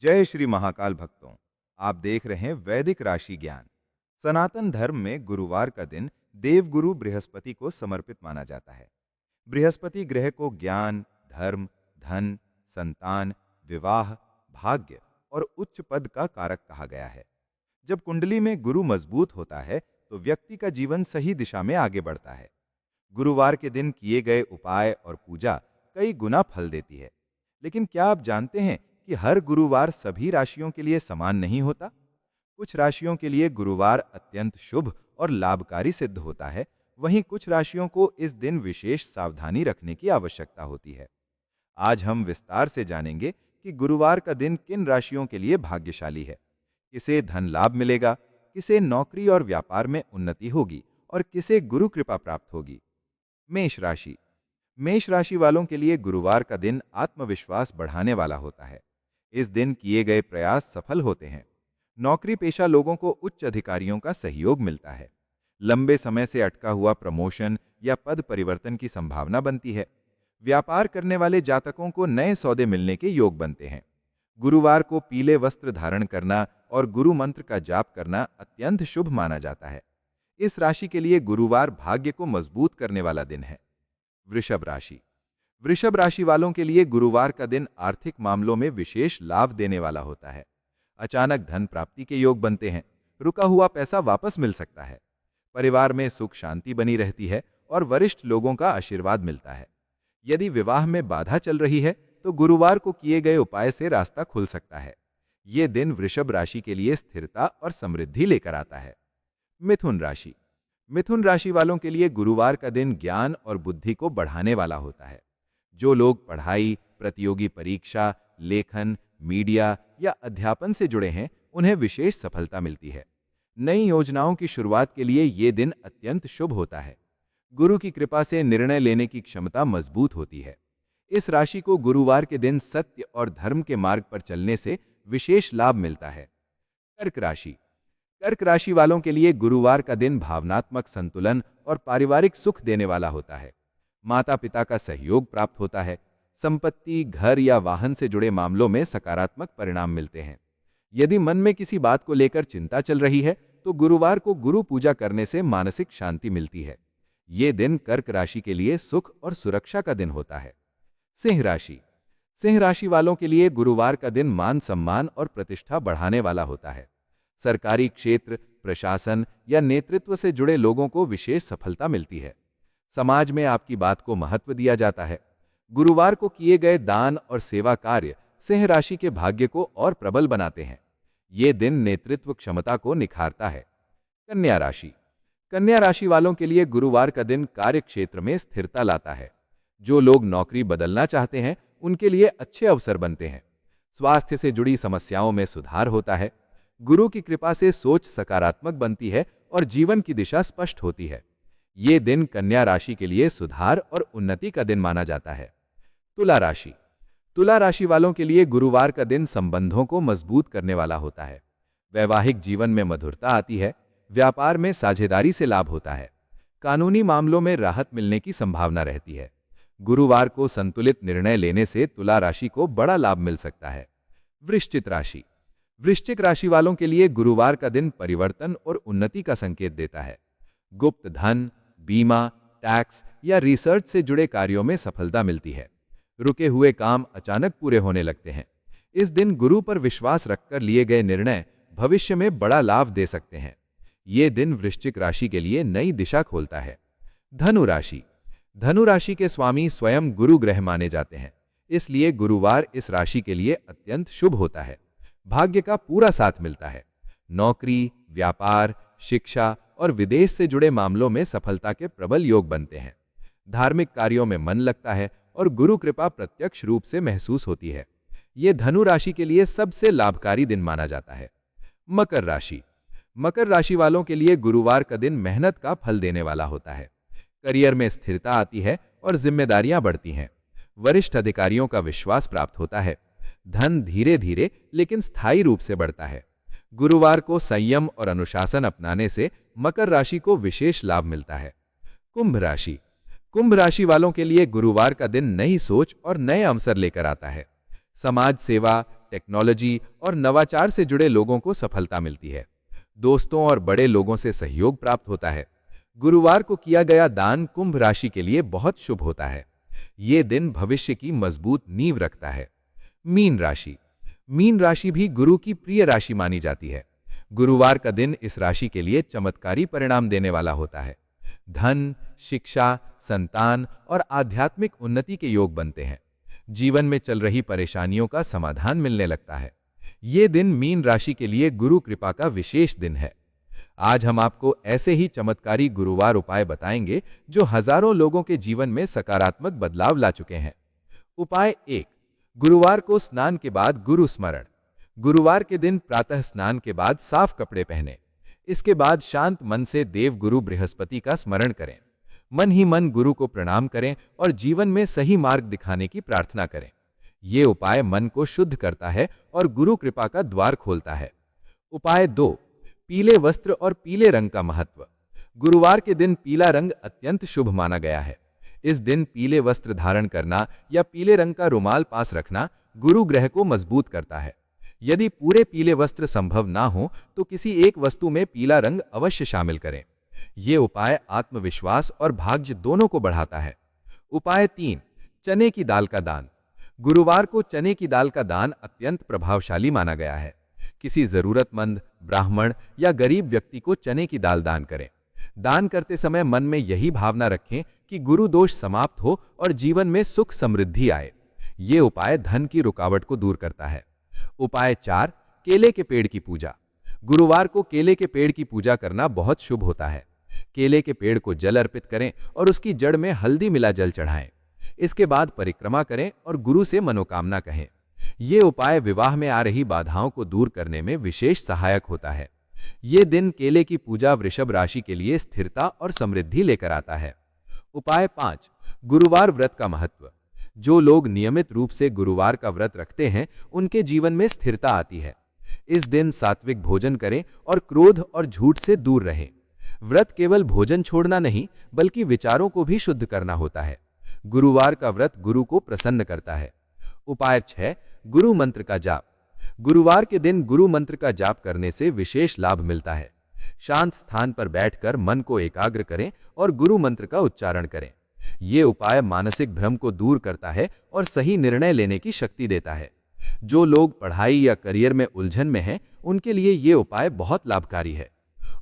जय श्री महाकाल भक्तों। आप देख रहे हैं वैदिक राशि ज्ञान। सनातन धर्म में गुरुवार का दिन देवगुरु बृहस्पति को समर्पित माना जाता है। बृहस्पति ग्रह को ज्ञान, धर्म, धन, संतान, विवाह, भाग्य और उच्च पद का कारक कहा गया है। जब कुंडली में गुरु मजबूत होता है तो व्यक्ति का जीवन सही दिशा में आगे बढ़ता है। गुरुवार के दिन किए गए उपाय और पूजा कई गुना फल देती है। लेकिन क्या आप जानते हैं कि हर गुरुवार सभी राशियों के लिए समान नहीं होता? कुछ राशियों के लिए गुरुवार अत्यंत शुभ और लाभकारी सिद्ध होता है, वहीं कुछ राशियों को इस दिन विशेष सावधानी रखने की आवश्यकता होती है। आज हम विस्तार से जानेंगे कि गुरुवार का दिन किन राशियों के लिए भाग्यशाली है, किसे धन लाभ मिलेगा, किसे नौकरी और व्यापार में उन्नति होगी और किसे गुरु कृपा प्राप्त होगी। मेष राशि। मेष राशि वालों के लिए गुरुवार का दिन आत्मविश्वास बढ़ाने वाला होता है। इस दिन किए गए प्रयास सफल होते हैं। नौकरी पेशा लोगों को उच्च अधिकारियों का सहयोग मिलता है। लंबे समय से अटका हुआ प्रमोशन या पद परिवर्तन की संभावना बनती है। व्यापार करने वाले जातकों को नए सौदे मिलने के योग बनते हैं। गुरुवार को पीले वस्त्र धारण करना और गुरु मंत्र का जाप करना अत्यंत शुभ माना जाता है। इस राशि के लिए गुरुवार भाग्य को मजबूत करने वाला दिन है। वृषभ राशि। वृषभ राशि वालों के लिए गुरुवार का दिन आर्थिक मामलों में विशेष लाभ देने वाला होता है। अचानक धन प्राप्ति के योग बनते हैं। रुका हुआ पैसा वापस मिल सकता है। परिवार में सुख शांति बनी रहती है और वरिष्ठ लोगों का आशीर्वाद मिलता है। यदि विवाह में बाधा चल रही है तो गुरुवार को किए गए उपाय से रास्ता खुल सकता है। ये दिन वृषभ राशि के लिए स्थिरता और समृद्धि लेकर आता है। मिथुन राशि। मिथुन राशि वालों के लिए गुरुवार का दिन ज्ञान और बुद्धि को बढ़ाने वाला होता है। जो लोग पढ़ाई, प्रतियोगी परीक्षा, लेखन, मीडिया या अध्यापन से जुड़े हैं, उन्हें विशेष सफलता मिलती है। नई योजनाओं की शुरुआत के लिए ये दिन अत्यंत शुभ होता है। गुरु की कृपा से निर्णय लेने की क्षमता मजबूत होती है। इस राशि को गुरुवार के दिन सत्य और धर्म के मार्ग पर चलने से विशेष लाभ मिलता है। कर्क राशि। कर्क राशि वालों के लिए गुरुवार का दिन भावनात्मक संतुलन और पारिवारिक सुख देने वाला होता है। माता पिता का सहयोग प्राप्त होता है। संपत्ति, घर या वाहन से जुड़े मामलों में सकारात्मक परिणाम मिलते हैं। यदि मन में किसी बात को लेकर चिंता चल रही है तो गुरुवार को गुरु पूजा करने से मानसिक शांति मिलती है। ये दिन कर्क राशि के लिए सुख और सुरक्षा का दिन होता है। सिंह राशि। सिंह राशि वालों के लिए गुरुवार का दिन मान सम्मान और प्रतिष्ठा बढ़ाने वाला होता है। सरकारी क्षेत्र, प्रशासन या नेतृत्व से जुड़े लोगों को विशेष सफलता मिलती है। समाज में आपकी बात को महत्व दिया जाता है। गुरुवार को किए गए दान और सेवा कार्य सिंह राशि के भाग्य को और प्रबल बनाते हैं। ये दिन नेतृत्व क्षमता को निखारता है। कन्या राशि। कन्या राशि वालों के लिए गुरुवार का दिन कार्य क्षेत्र में स्थिरता लाता है। जो लोग नौकरी बदलना चाहते हैं, उनके लिए अच्छे अवसर बनते हैं। स्वास्थ्य से जुड़ी समस्याओं में सुधार होता है। गुरु की कृपा से सोच सकारात्मक बनती है और जीवन की दिशा स्पष्ट होती है। ये दिन कन्या राशि के लिए सुधार और उन्नति का दिन माना जाता है। तुला राशि। तुला राशि वालों के लिए गुरुवार का दिन संबंधों को मजबूत करने वाला होता है। वैवाहिक जीवन में मधुरता आती है। व्यापार में साझेदारी से लाभ होता है। कानूनी मामलों में राहत मिलने की संभावना रहती है। गुरुवार को संतुलित निर्णय लेने से तुला राशि को बड़ा लाभ मिल सकता है। वृश्चिक राशि। वृश्चिक राशि वालों के लिए गुरुवार का दिन परिवर्तन और उन्नति का संकेत देता है। गुप्त धन, बीमा, टैक्स या रिसर्च से जुड़े कार्यों में सफलता मिलती है। रुके हुए काम अचानक पूरे होने लगते हैं। इस दिन गुरु पर विश्वास रखकर लिए गए निर्णय भविष्य में बड़ा लाभ दे सकते हैं। ये दिन वृश्चिक राशि के लिए नई दिशा खोलता है। धनु राशि। धनु राशि के स्वामी स्वयं गुरु ग्रह माने जाते हैं, इसलिए गुरुवार इस राशि के लिए अत्यंत शुभ होता है। भाग्य का पूरा साथ मिलता है। नौकरी, व्यापार, शिक्षा और विदेश से जुड़े मामलों में सफलता के प्रबल योग बनते हैं। धार्मिक कार्यों में मन लगता है और गुरु कृपा प्रत्यक्ष रूप से महसूस होती है। ये धनु राशि के लिए सबसे लाभकारी दिन माना जाता है। मकर राशि। मकर राशि वालों के लिए गुरुवार का दिन मेहनत का फल देने वाला होता है। करियर में स्थिरता आती है और जिम्मेदारियां बढ़ती हैं। वरिष्ठ अधिकारियों का विश्वास प्राप्त होता है। धन धीरे धीरे लेकिन स्थायी रूप से बढ़ता है। गुरुवार को संयम और अनुशासन अपनाने से मकर राशि को विशेष लाभ मिलता है। कुंभ राशि। कुंभ राशि वालों के लिए गुरुवार का दिन नई सोच और नए अवसर लेकर आता है। समाज सेवा, टेक्नोलॉजी और नवाचार से जुड़े लोगों को सफलता मिलती है। दोस्तों और बड़े लोगों से सहयोग प्राप्त होता है। गुरुवार को किया गया दान कुंभ राशि के लिए बहुत शुभ होता है। ये दिन भविष्य की मजबूत नींव रखता है। मीन राशि। मीन राशि भी गुरु की प्रिय राशि मानी जाती है। गुरुवार का दिन इस राशि के लिए चमत्कारी परिणाम देने वाला होता है। धन, शिक्षा, संतान और आध्यात्मिक उन्नति के योग बनते हैं। जीवन में चल रही परेशानियों का समाधान मिलने लगता है। ये दिन मीन राशि के लिए गुरु कृपा का विशेष दिन है। आज हम आपको ऐसे ही चमत्कारी गुरुवार उपाय बताएंगे जो हजारों लोगों के जीवन में सकारात्मक बदलाव ला चुके हैं। उपाय 1। गुरुवार को स्नान के बाद गुरु स्मरण। गुरुवार के दिन प्रातः स्नान के बाद साफ कपड़े पहनें। इसके बाद शांत मन से देव गुरु बृहस्पति का स्मरण करें। मन ही मन गुरु को प्रणाम करें और जीवन में सही मार्ग दिखाने की प्रार्थना करें। ये उपाय मन को शुद्ध करता है और गुरु कृपा का द्वार खोलता है। उपाय 2। पीले वस्त्र और पीले रंग का महत्व। गुरुवार के दिन पीला रंग अत्यंत शुभ माना गया है। इस दिन पीले वस्त्र धारण करना या पीले रंग का रुमाल पास रखना गुरु ग्रह को मजबूत करता है। यदि पूरे पीले वस्त्र संभव ना हो तो किसी एक वस्तु में पीला रंग अवश्य शामिल करें। ये उपाय आत्मविश्वास और भाग्य दोनों को बढ़ाता है। उपाय 3। चने की दाल का दान। गुरुवार को चने की दाल का दान अत्यंत प्रभावशाली माना गया है। किसी जरूरतमंद, ब्राह्मण या गरीब व्यक्ति को चने की दाल दान करें। दान करते समय मन में यही भावना रखें कि गुरु दोष समाप्त हो और जीवन में सुख समृद्धि आए। ये उपाय धन की रुकावट को दूर करता है। उपाय 4। केले के पेड़ की पूजा। गुरुवार को केले के पेड़ की पूजा करना बहुत शुभ होता है। केले के पेड़ को जल अर्पित करें और उसकी जड़ में हल्दी मिला जल चढ़ाएं। इसके बाद परिक्रमा करें और गुरु से मनोकामना कहें। ये उपाय विवाह में आ रही बाधाओं को दूर करने में विशेष सहायक होता है। ये दिन केले की पूजा वृषभ राशि के लिए स्थिरता और समृद्धि लेकर आता है। उपाय 5। गुरुवार व्रत का महत्व। जो लोग नियमित रूप से गुरुवार का व्रत रखते हैं उनके जीवन में स्थिरता आती है। इस दिन सात्विक भोजन करें और क्रोध और झूठ से दूर रहें। व्रत केवल भोजन छोड़ना नहीं बल्कि विचारों को भी शुद्ध करना होता है। गुरुवार का व्रत गुरु को प्रसन्न करता है। उपाय 6। गुरु मंत्र का जाप। गुरुवार के दिन गुरु मंत्र का जाप करने से विशेष लाभ मिलता है। शांत स्थान पर बैठकर मन को एकाग्र करें और गुरु मंत्र का उच्चारण करें। ये उपाय मानसिक भ्रम को दूर करता है और सही निर्णय लेने की शक्ति देता है। जो लोग पढ़ाई या करियर में उलझन में हैं उनके लिए ये उपाय बहुत लाभकारी है।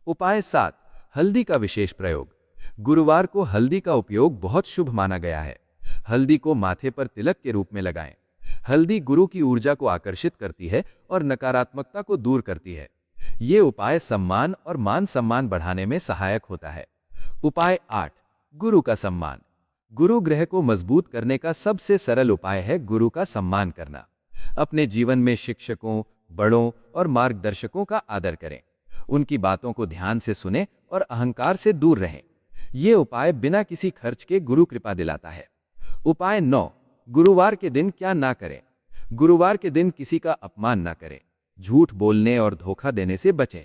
उपाय 7। हल्दी का विशेष प्रयोग। गुरुवार को हल्दी का उपयोग बहुत शुभ माना गया है। हल्दी को माथे पर तिलक के रूप में लगाएं। हल्दी गुरु की ऊर्जा को आकर्षित करती है और नकारात्मकता को दूर करती है। ये उपाय सम्मान और मान सम्मान बढ़ाने में सहायक होता है। उपाय 8। गुरु का सम्मान। गुरु ग्रह को मजबूत करने का सबसे सरल उपाय है गुरु का सम्मान करना। अपने जीवन में शिक्षकों, बड़ों और मार्गदर्शकों का आदर करें। उनकी बातों को ध्यान से सुनें और अहंकार से दूर रहें। ये उपाय बिना किसी खर्च के गुरु कृपा दिलाता है। उपाय 9। गुरुवार के दिन क्या ना करें। गुरुवार के दिन किसी का अपमान ना करें। झूठ बोलने और धोखा देने से बचें।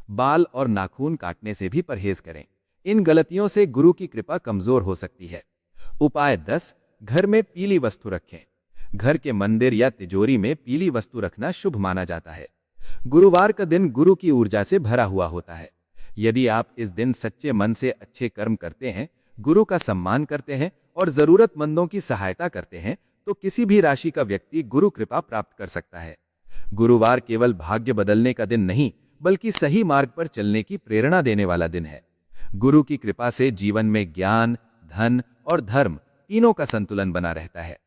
बाल और नाखून काटने से भी परहेज करें। इन गलतियों से गुरु की कृपा कमजोर हो सकती है। उपाय 10। घर में पीली वस्तु रखें। घर के मंदिर या तिजोरी में पीली वस्तु रखना शुभ माना जाता है। गुरुवार का दिन गुरु की ऊर्जा से भरा हुआ होता है। यदि आप इस दिन सच्चे मन से अच्छे कर्म करते हैं, गुरु का सम्मान करते हैं और जरूरतमंदों की सहायता करते हैं तो किसी भी राशि का व्यक्ति गुरु कृपा प्राप्त कर सकता है। गुरुवार केवल भाग्य बदलने का दिन नहीं बल्कि सही मार्ग पर चलने की प्रेरणा देने वाला दिन है। गुरु की कृपा से जीवन में ज्ञान, धन और धर्म तीनों का संतुलन बना रहता है।